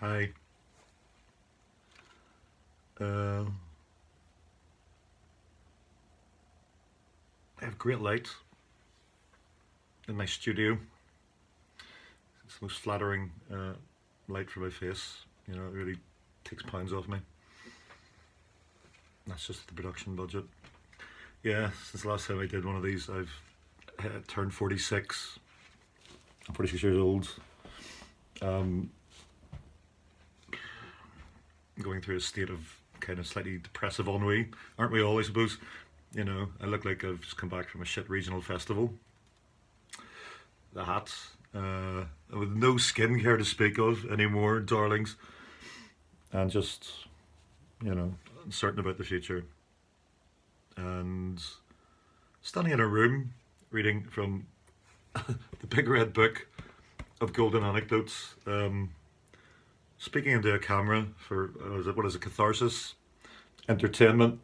Hi. Uh, I have great light in my studio. It's the most flattering light for my face. You know, it really takes pounds off me. That's just the production budget. Yeah, since the last time I did one of these, I've turned 46. I'm 46 years old. Um, Going through a state of kind of slightly depressive ennui. Aren't we all, I suppose? You know, I look like I've just come back from a shit regional festival. The hat, with no skincare to speak of anymore, darlings, and just, you know, uncertain about the future. And standing in a room reading from the big red book of golden anecdotes, speaking into a camera for, what is it, catharsis, entertainment.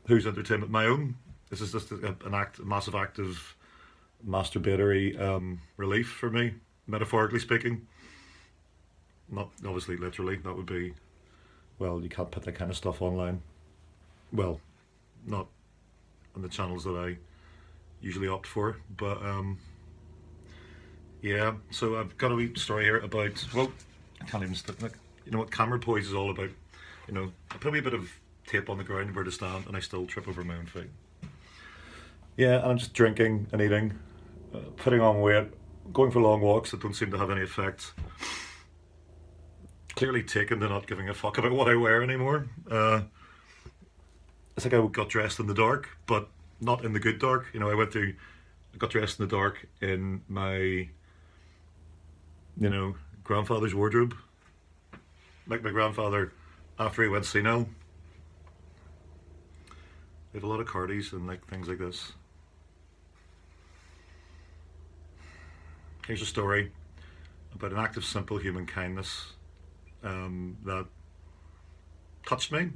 Whose entertainment? My own. This is just a massive act of masturbatory relief for me, metaphorically speaking. Not obviously literally. That would be, well, you can't put that kind of stuff online. Well, not on the channels that I usually opt for. But yeah. So I've got a wee story here about. Well, I can't even. You know what camera poise is all about. You know, I put a wee bit of tape on the ground where to stand, and I still trip over my own feet. Yeah, and I'm just drinking and eating, putting on weight, going for long walks that don't seem to have any effect. Clearly taken to not giving a fuck about what I wear anymore. It's like I got dressed in the dark, but not in the good dark. You know, I got dressed in the dark in my, you know, grandfather's wardrobe. Like my grandfather after he went senile. They have a lot of cardies and like things like this. Here's a story about an act of simple human kindness that touched me.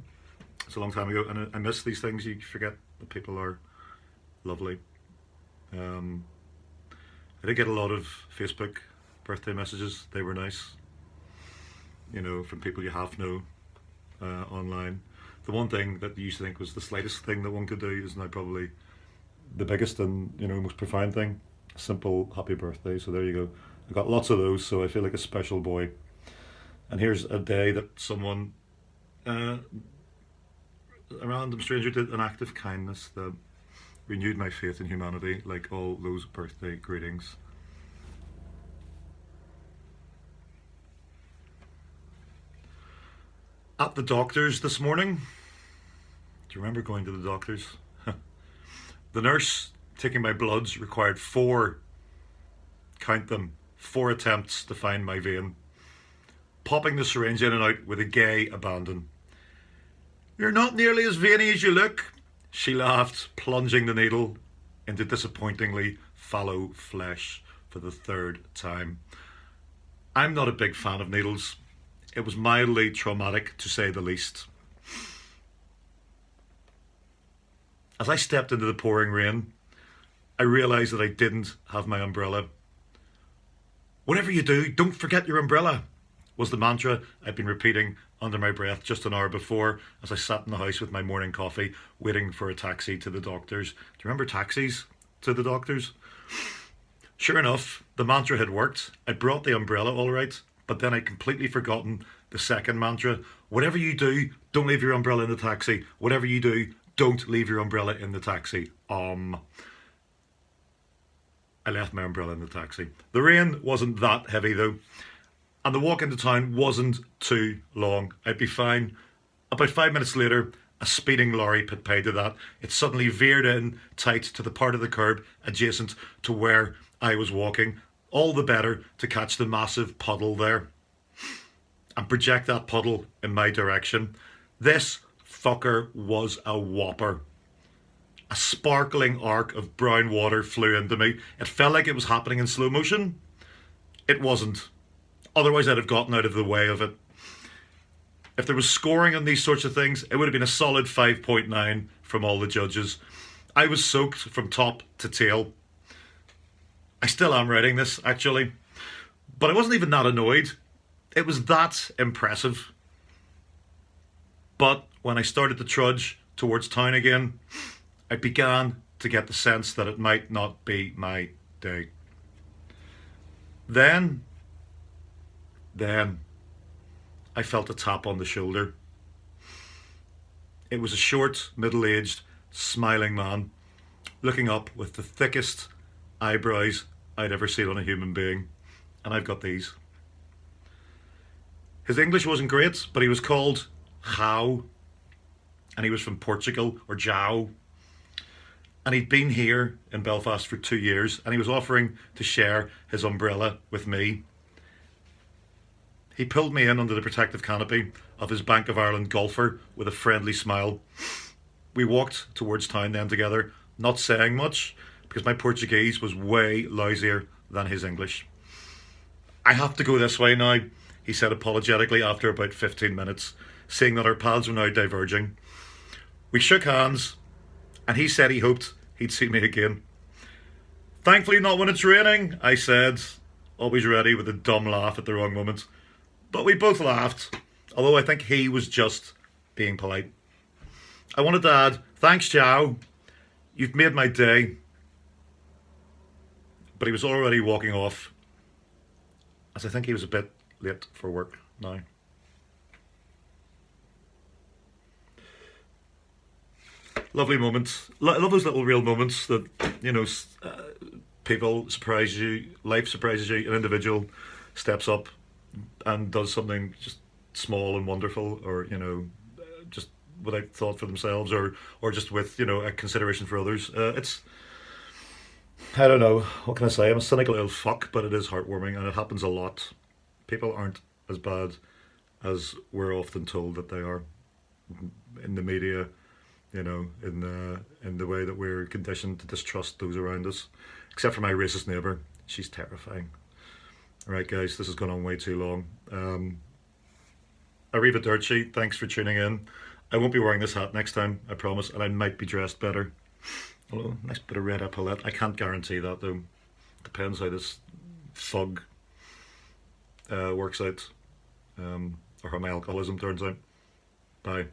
It's a long time ago, and I miss these things. You forget that people are lovely. I did get a lot of Facebook birthday messages. They were nice. You know, from people you half know online. The one thing that you used to think was the slightest thing that one could do is now probably the biggest and, you know, most profound thing. Simple happy birthday. So there you go. I got lots of those, so I feel like a special boy. And here's a day that someone, a random stranger, did an act of kindness that renewed my faith in humanity, like all those birthday greetings. At the doctor's this morning. Do you remember going to the doctor's? The nurse taking my bloods required count them, 4 attempts to find my vein. Popping the syringe in and out with a gay abandon. "You're not nearly as veiny as you look," she laughed, plunging the needle into disappointingly fallow flesh for the 3rd time. I'm not a big fan of needles. It was mildly traumatic, to say the least. As I stepped into the pouring rain, I realised that I didn't have my umbrella. "Whatever you do, don't forget your umbrella," was the mantra I'd been repeating under my breath just an hour before as I sat in the house with my morning coffee, waiting for a taxi to the doctor's. Do you remember taxis to the doctor's? Sure enough, the mantra had worked. I brought the umbrella all right, but then I'd completely forgotten the second mantra. Whatever you do, don't leave your umbrella in the taxi. Whatever you do, don't leave your umbrella in the taxi. I left my umbrella in the taxi. The rain wasn't that heavy though, and the walk into town wasn't too long. I'd be fine. About 5 minutes later, a speeding lorry put paid to that. It suddenly veered in tight to the part of the curb adjacent to where I was walking, all the better to catch the massive puddle there and project that puddle in my direction. This fucker was a whopper. A sparkling arc of brown water flew into me. It felt like it was happening in slow motion. It wasn't. Otherwise, I'd have gotten out of the way of it. If there was scoring on these sorts of things, it would have been a solid 5.9 from all the judges. I was soaked from top to tail. I still am writing this, actually. But I wasn't even that annoyed. It was that impressive. But when I started to trudge towards town again, I began to get the sense that it might not be my day. Then, then, I felt a tap on the shoulder. It was a short, middle-aged, smiling man, looking up with the thickest eyebrows I'd ever seen on a human being. And I've got these. His English wasn't great, but he was called Joao, and he was from Portugal, or Joao. And he'd been here in Belfast for 2 years, and he was offering to share his umbrella with me. He pulled me in under the protective canopy of his Bank of Ireland golfer with a friendly smile. We walked towards town then together, not saying much, because my Portuguese was way lousier than his English. I have to go this way now, he said apologetically after about 15 minutes, seeing that our paths were now diverging. We shook hands, and he said he hoped he'd see me again. Thankfully not when it's raining, I said, always ready with a dumb laugh at the wrong moment. But we both laughed, although I think he was just being polite. I wanted to add, thanks, Joao. You've made my day. But he was already walking off, as I think he was a bit late for work now. Lovely moments. I love those little real moments that, people surprise you, life surprises you, an individual steps up and does something just small and wonderful, or, just without thought for themselves, or just with, a consideration for others. I don't know, what can I say? I'm a cynical little fuck, but it is heartwarming, and it happens a lot. People aren't as bad as we're often told that they are in the media, in the way that we're conditioned to distrust those around us. Except for my racist neighbour. She's terrifying. Alright guys, this has gone on way too long. Arrivederci, thanks for tuning in. I won't be wearing this hat next time, I promise, and I might be dressed better. Although, nice bit of red epaulette. I can't guarantee that though. Depends how this fog works out, or how my alcoholism turns out. Bye.